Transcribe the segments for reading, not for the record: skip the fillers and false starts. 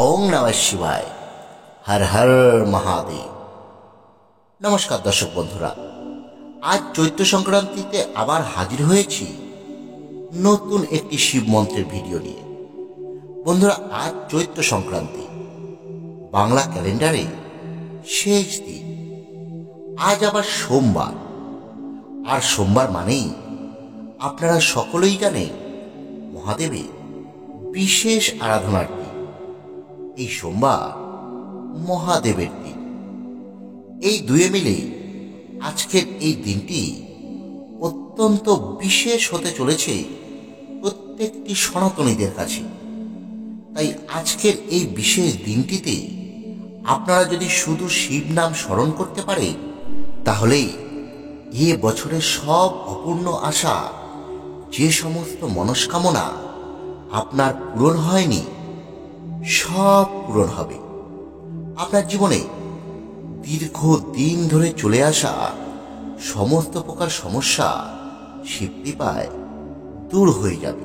ওং নমঃ শিবায়। হর হর মহাদেব। নমস্কার দর্শক বন্ধুরা, আজ চৈত্র সংক্রান্তিতে আবার হাজির হয়েছি নতুন একটি শিব মন্ত্রের ভিডিও নিয়ে। বন্ধুরা, আজ চৈত্র সংক্রান্তি, বাংলা ক্যালেন্ডারে শেষ দিন। আজ আবার সোমবার, আর সোমবার মানেই আপনারা সকলেই জানেন মহাদেবের বিশেষ আরাধনার দিন। এই সোমবার মহাদেবের দিন। এই দুয়ে মিলে আজকের এই দিনটি অত্যন্ত বিশেষ হতে চলেছে প্রত্যেকটি সনাতনীদের কাছে। তাই আজকের এই বিশেষ দিনটিতে আপনারা যদি শুধু শিব নাম স্মরণ করতে পারেন, তাহলেই এ বছরের সব অপূর্ণ আশা, যে সমস্ত মনস্কামনা আপনার পূরণ হয়নি, সব পূরণ হবে। আপনার জীবনে দীর্ঘদিন ধরে চলে আসা সমস্ত প্রকার সমস্যা শিব কৃপায় দূর হয়ে যাবে।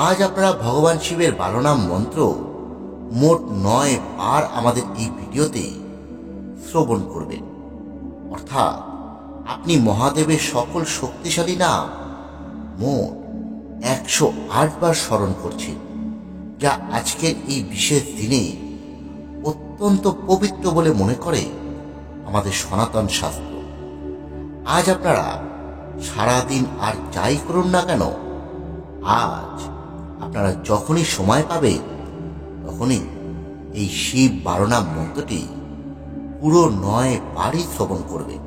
আজ আপনারা ভগবান শিবের 12 নাম মন্ত্র মোট 9 বার আমাদের এই ভিডিওতে শ্রবণ করবেন। অর্থাৎ আপনি মহাদেবের সকল শক্তিশালী নাম মোট 108 বার স্মরণ করছেন, যা আজকের এই বিশেষ দিনে অত্যন্ত পবিত্র বলে মনে করে আমাদের সনাতন শাস্ত্র। আজ আপনারা সারাদিন আর যাই করুন না কেন, আজ আপনারা যখনই সময় পাবেন তখনই এই শিব 12 নাম মন্ত্রটি পুরো 9 বারই শ্রবণ করবেন।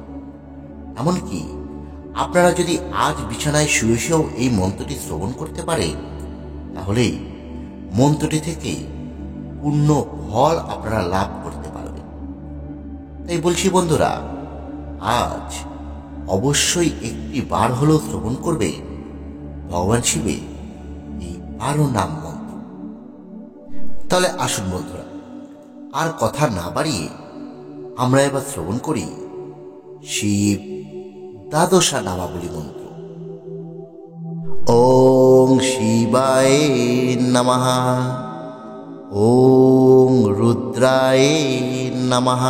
এমনকি আপনারা যদি আজ বিছানায় শুয়ে শুয়েও এই মন্ত্রটি শ্রবণ করতে পারেন, তাহলে মন্ত্রটি থেকে পূর্ণ ফল আপনারা লাভ করতে পারবেন। তাই বলছি বন্ধুরা, আজ অবশ্যই একটি বার হলেও শ্রবণ করবে ভগবান শিবের এই 12 নাম মন্ত্র। তাহলে আসুন বন্ধুরা, আর কথা না বাড়িয়ে আমরা এবার শ্রবণ করি শিব 12 নামাবলী মন্ত্র। ওং শিবায় নমঃ, ওং রুদ্রায় নমঃ,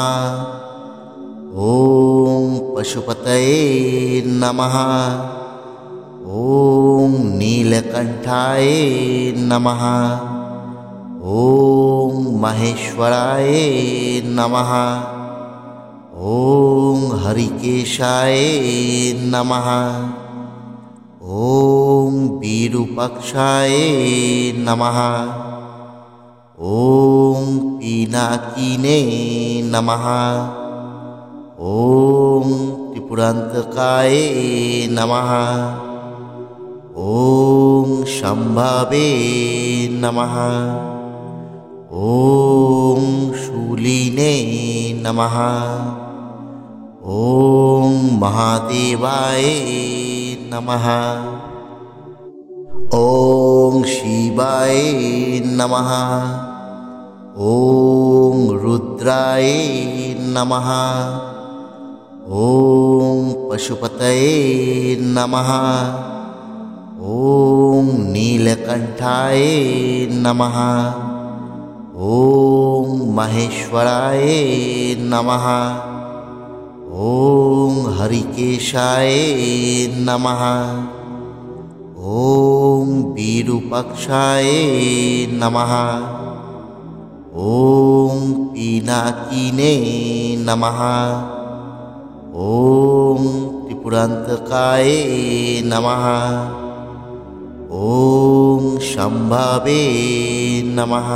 ওং পশুপতয়ে নমঃ, ওং নীলকণ্ঠায় নমঃ, ওং মহেশ্বরায় নমঃ, ওং হরিকেশায় নমঃ, ওং বিরূপাক্ষায় নমঃ, ওং পিনাকিনে নমঃ, ওং ত্রিপুরান্তকায় নমঃ, ওং সম্ভাবে নমঃ, ওং শূলিনে নমঃ, ওং মহাদেবায় নমঃ, ওং শিবায় নমঃ, ওং রুদ্রায় নমঃ, ওং পশুপতয়ে নমঃ, ওং নীলকণ্ঠায় নমঃ, ওং মহেশ্বরায় নমঃ, ওং হরিকেশায় নমঃ, ওং বিরূপাক্ষায় নমঃ, ওং পিনাকিনে নমঃ, ওং ত্রিপুরান্তকায় নমঃ, ওং সম্ভাবে নমঃ,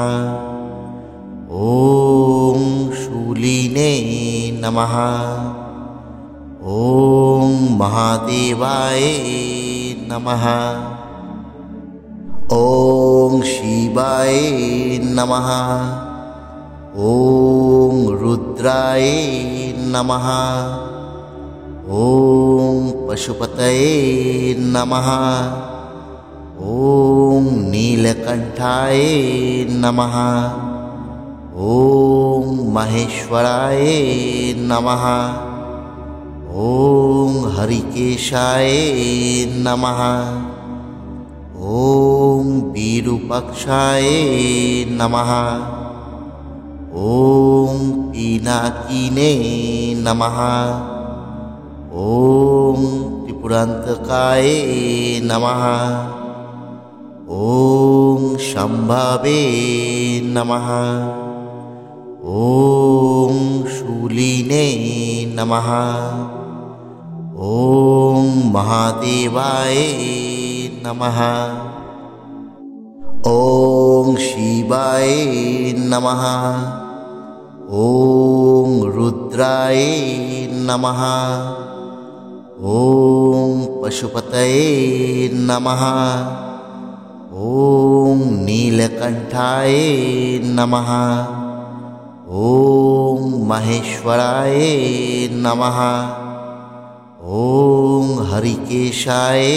ওং শূলিনে নমঃ, ওং মহাদেবায় নমঃ, ওং শিবায় নমঃ, ওং রুদ্রায় নমঃ, ওং পশুপতয়ে নমঃ, ওং নীলকণ্ঠায় নমঃ, ওং মহেশ্বরায় নমঃ, ওং হরিকেশায় নমঃ, ওং বিরূপাক্ষায় নমঃ। ॐ पिनाकिने नमः। ॐ त्रिपुरान्तकाय नमः। ॐ शम्भवे नमः। ॐ शूलिने नमः। ॐ महादेवाय नमः। ॐ शिवाय नमः। ॐ रुद्राय नमः। ॐ पशुपतये नमः। ॐ नीलकण्ठाय नमः। ॐ महेश्वराय नमः। ॐ हरिकेशाय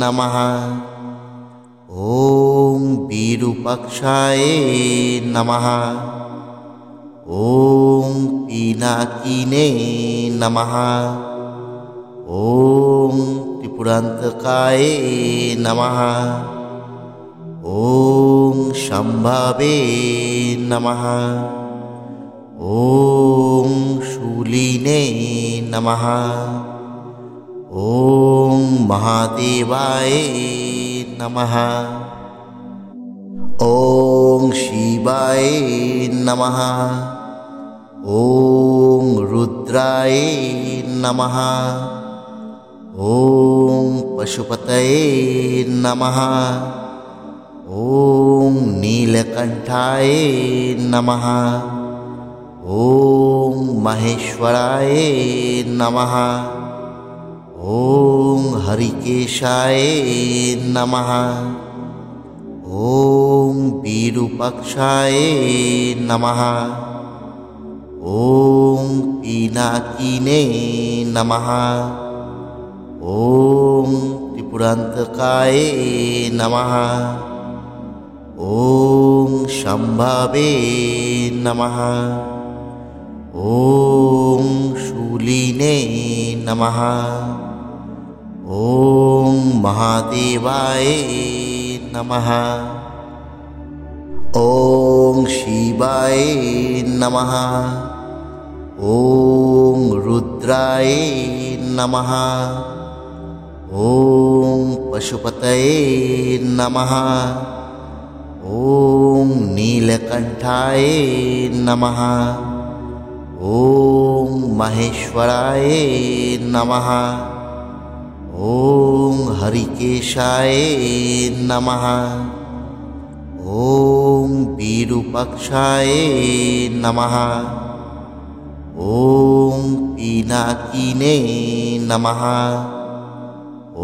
नमः। ॐ विरूपाक्षाय नमः। ॐ पिनाकिने नमः। ॐ त्रिपुरान्तकाय नमः। ॐ शम्भवे नमः। ॐ शूलिने नमः। ॐ महादेवाय नमः। ॐ शिवाय नमः। ॐ रुद्राय नमः। ॐ पशुपतये नमः। ॐ नीलकण्ठाय नमः। ॐ महेश्वराय नमः। ॐ हरिकेशाय नमः। ॐ विरूपाक्षाय नमः। ॐ पिनाकिने नमः। ॐ त्रिपुरान्तकाय नमः। ॐ शम्भवे नमः। ॐ शूलिने नमः। ॐ महादेवाय नमः। ॐ शिवाय नमः। ॐ रुद्राय नमः। ॐ पशुपतये नमः। ॐ नीलकण्ठाय नमः। ॐ महेश्वराय नमः। ॐ हरिकेशाय नमः। ॐ विरूपाक्षाय नमः। ॐ पिनाकिने नमः।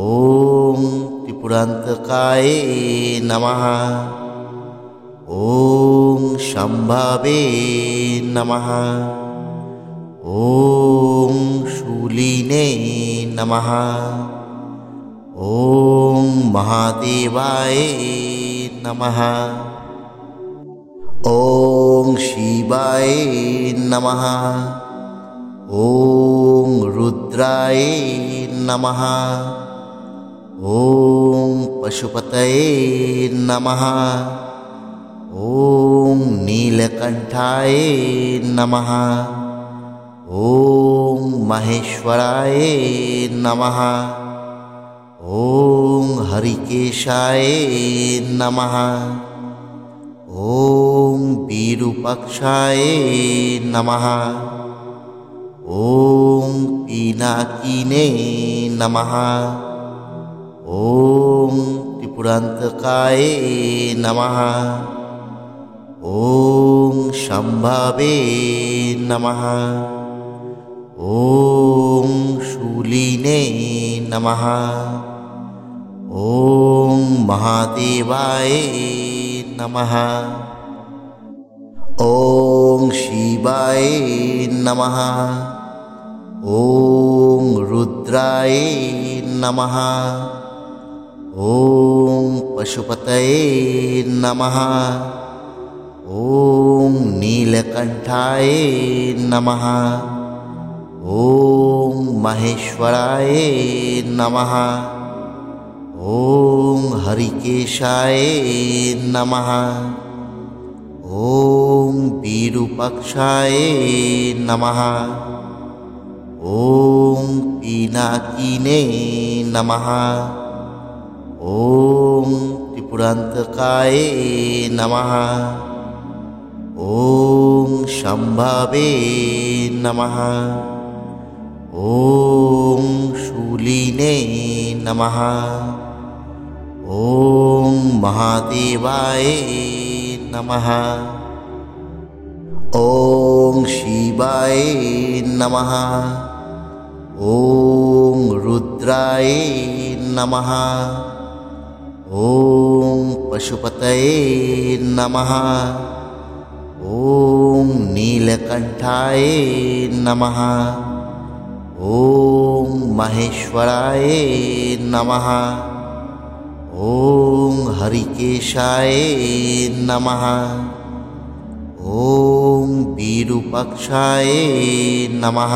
ॐ त्रिपुरान्तकाय नमः। ॐ शम्भवे नमः। ॐ शूलिने नमः। ॐ महादेवाय नमः। ॐ शिवाय नमः। ॐ रुद्राय नमः। ॐ पशुपतये नमः। ॐ नीलकण्ठाय नमः। ॐ महेश्वराय नमः। ॐ हरिकेशाय नमः। ॐ विरूपाक्षाय नमः। ॐ पिनाकिने नमः। ॐ त्रिपुरान्तकाय नमः। ॐ शम्भवे नमः। ॐ शूलिने नमः। ॐ महादेवाय नमः। ॐ शिवाय नमः। ॐ रुद्राय नमः। ॐ पशुपतये नमः। ॐ नीलकण्ठाय नमः। ॐ महेश्वराय नमः। ॐ हरिकेशाय नमः। ॐ विरूपाक्षाय नमः। ॐ पिनाकिने नमः। ॐ त्रिपुरान्तकाय नमः। ॐ शम्भवे नमः। ॐ शूलिने नमः। ॐ महादेवाय नमः। ॐ शिवाय नमः। ॐ रुद्राय नमः। ॐ पशुपतये नमः। ॐ नीलकण्ठाय नमः। ॐ महेश्वराय नमः। ॐ हरिकेशाय नमः। ॐ विरूपाक्षाय नमः।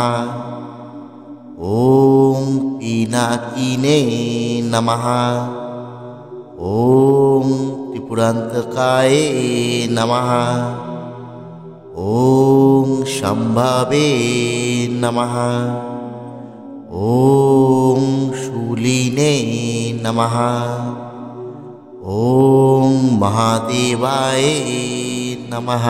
ॐ पिनाकिने नमः। ॐ त्रिपुरान्तकाय नमः। ॐ शम्भवे नमः। ॐ शूलिने नमः। ॐ महादेवाय नमः।